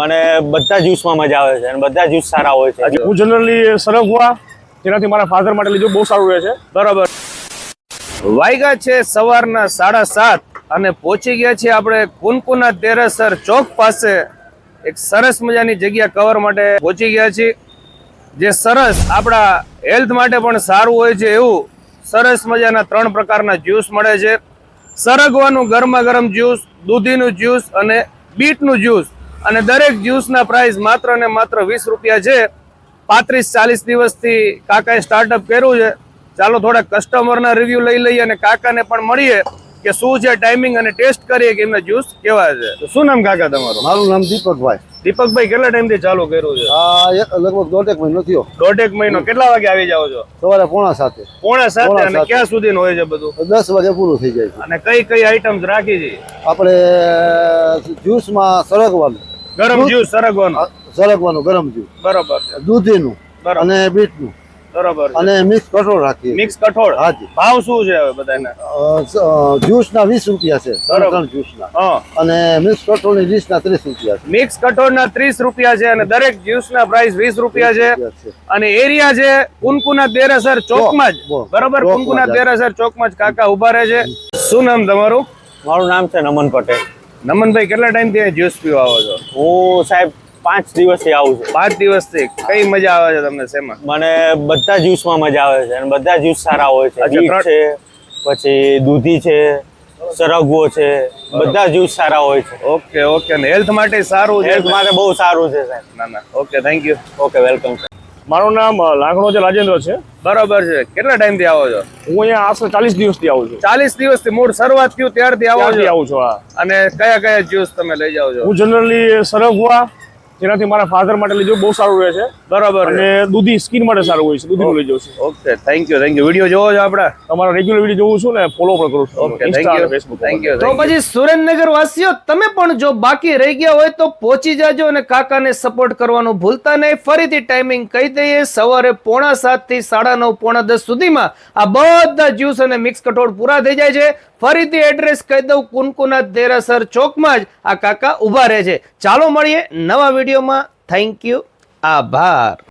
મને બધા જ્યુસમાં મજા આવે છે અને બધા જ્યુસ સારા હોય છે. હું જનરલી સરગવા જેનાથી મારા ફાધર માટે લીધું બહુ સારું રહે છે. બરાબર. વાગ્યા છે સવારના 7:30 અને પહોંચી ગયા છીએ આપણે કુનકુના તેરસર ચોક પાસે એક સરસ મજાની જગ્યા કવર માટે પહોંચી ગયા છીએ, જે સરસ આપણા હેલ્થ માટે પણ સારું હોય છે એવું સરસ મજાના 3 પ્રકારના જ્યુસ મળે છે. સરગવાનું ગરમા ગરમ જ્યુસ, દૂધીનું જ્યુસ અને બીટનું જ્યુસ, અને દરેક જ્યુસના પ્રાઇસ માત્ર ને માત્ર 20 રૂપિયા છે. 35-40 દિવસથી કાકાએ સ્ટાર્ટઅપ કર્યું છે. ચાલો થોડા કસ્ટમરના રિવ્યુ લઈ લઈએ અને કાકાને પણ મળીએ કે શું છે ટાઈમિંગ, અને ટેસ્ટ કરીએ કે એમના જ્યુસ કેવા છે. તો શું નામ કાકા તમારું? મારું નામ દીપકભાઈ. દીપકભાઈ, કેટલા ટાઈમથી ચાલુ કર્યું છે? લગભગ 1.5 મહિનો થયો. 1.5 મહિનો. કેટલા વાગે આવી જાઓ છો? સવારે 6:45. 6:45. અને ક્યાં સુધીનું હોય છે બધું? 10 વાગે પૂરું થઈ જાય છે. અને કઈ કઈ આઈટમ્સ રાખી છે? આપણે જ્યુસમાં સરગવાનું ગરમ જ્યુસ, સરગવાનું ગરમ જ્યુસ, બરોબર, દૂધીનું બરાબર. અને બીટનું, બરોબર, અને મિક્સ કઠોળ રાખીએ. મિક્સ કઠોળ. હાજી. ભાવ શું છે હવે બધાના? જ્યુસના 20 રૂપિયા છે, બરાબર. ત્રણ જ્યુસના. હા. અને મિક્સ કઠોળની 20ના 30 રૂપિયા છે. મિક્સ કઠોળના 30 રૂપિયા છે અને દરેક જ્યુસના પ્રાઇસ 20 રૂપિયા છે. અને એરિયા છે કુનકુના દેરાસર ચોકમાં જ, બરોબર. કુનકુના દેરાસર ચોકમાં જ કાકા ઉભા રહે છે. શું નામ તમારું? મારું નામ છે નમન પટેલ. નમનભાઈ, કેટલા ટાઈમથી જ્યુસ પીવા આવો છો? હું સાહેબ 5 દિવસથી આવું છું. 5 દિવસથી. કઈ મજા આવે છે તમને શેમાં? મને બધા જ્યુસમાં મજા આવે છે અને બધા જ્યુસ સારા હોય છે. અચ્છા, બીટ છે, પછી દૂધી છે, સરગવો છે, બધા જ્યુસ સારા હોય છે. Okay okay. અને હેલ્થ માટે સારું છે? હેલ્થ માટે બહુ સારું છે સાહેબ. ના ના, okay, thank you. Okay, welcome. મારું નામ લાખણોજા રાજેન્દ્ર છે. બરોબર છે. કેટલા ટાઈમથી આવો છો? હું અહીંયા આશરે 40 દિવસથી આવું છું. 40 દિવસથી. મૂળ શરૂઆત થયું ત્યારથી આવો ત્યારથી છો? આવું છું. હા. અને કયા કયા જ્યુસ તમે લઈ જાઓ છો? હું જનરલી સરગવા જેનાથી મારા ફાધર માટે લીધું બહુ સારું રહે છે. બરાબર. અને દૂધી સ્કિન માટે સારું હોય છે. દૂધીનું લઈ જાઉં છું. Okay, thank you, thank you. Video જોવો છો આપડા? તમારા રેગ્યુલર વિડીયો જોઉં છું ને ફોલો પણ કરું છું. ઓકે, થેન્ક Insta યુ, અને Facebook પર. Thank you. તો પછી સુરેન્દ્રનગર વાસીઓ, તમે પણ જો બાકી રહી ગયા હોય તો પહોંચી જાજો અને કાકાને સપોર્ટ કરવાનું ભૂલતા નહીં. ફરીથી ટાઈમિંગ કહી દઈએ, સવારે 7:45 થી 9:30 10:30 સુધીમાં આ બધા જ્યુસ અને મિક્સ કઠોળ પૂરા થઈ જાય છે. ફરીથી એડ્રેસ કહી દઉં, કુનકુના દેરાસર ચોકમાં જ આ કાકા ઉભા રહે છે. ચાલો મળીએ નવા વિડીયોમાં. થેન્ક યુ, આભાર.